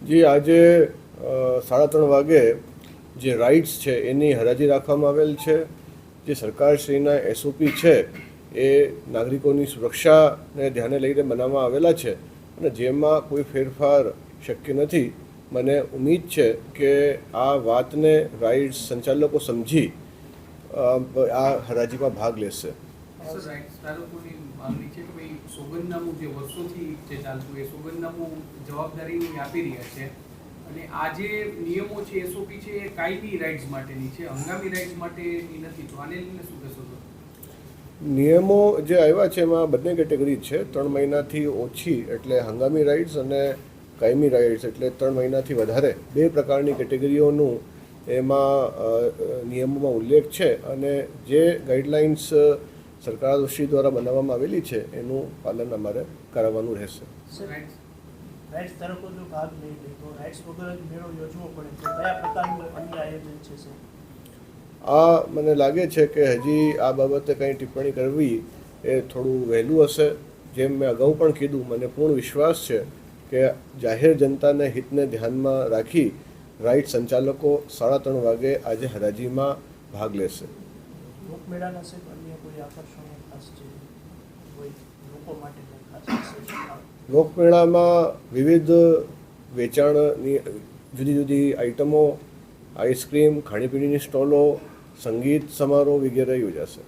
જે આજે 3:30 વાગે જે રાઇડ્સ છે એની હરાજી રાખવામાં આવેલ છે. જે સરકારશ્રીના એસઓપી છે એ નાગરિકોની સુરક્ષાને ધ્યાને લઈને બનાવવામાં આવેલા છે અને જેમાં કોઈ ફેરફાર શક્ય નથી. મને ઉમ્મીદ છે કે આ વાતને રાઇડ્સ સંચાલકો સમજી આ હરાજીમાં ભાગ લેશે. માંગણી છે કે ભાઈ સોગંદનામું જે વર્ષોથી જે ચાલતું એ સોગંદનામું જવાબદારીની આપી રહ્યા છે અને આ જે નિયમો છે એસઓપી છે એ કાયમી રાઇડ્સ માટેની છે, હંગામી રાઇડ્સ માટેની નથી. તો આને લઈને શું કહેશો? નિયમો જે આવ્યા છે એમાં બંને કેટેગરી છે. 3 મહિનાથી ઓછી એટલે હંગામી રાઇડ્સ અને કાયમી રાઇડ્સ એટલે 3 મહિનાથી વધારે, બે પ્રકારની કેટેગરીઓનું એમાં નિયમોમાં ઉલ્લેખ છે અને જે ગાઈડલાઇન્સ સરકારશ્રી દ્વારા બનાવવામાં આવેલી છે એનું પાલન અમારે કરાવવાનું રહેશે. રાઇટ્સ ધારકો જો ભાગ લઈ લે તો રાઇટ્સ વગર જ મેળો યોજવો પડે તો કયા પ્રકારનું અન્ય આયોજન છે સર? આ મને લાગે છે કે હજી આ બાબતે કંઈ ટિપ્પણી કરવી એ થોડું વહેલું હશે. જેમ મેં અગાઉ પણ કીધું, મને પૂર્ણ વિશ્વાસ છે કે જાહેર જનતાને હિતને ધ્યાનમાં રાખી રાઇડ સંચાલકો 3:30 વાગે આજે હરાજીમાં ભાગ લેશે. લોકમેળાના છે અન્ય કોઈ આકર્ષણો ખાસ છે કોઈ લોકો માટે ખાસ છે? લોકમેળામાં વિવિધ વેચાણની જુદી જુદી આઇટમો, આઈસ્ક્રીમ, ખાણીપીણીની સ્ટોલો, સંગીત સમારોહ વગેરે યોજાશે.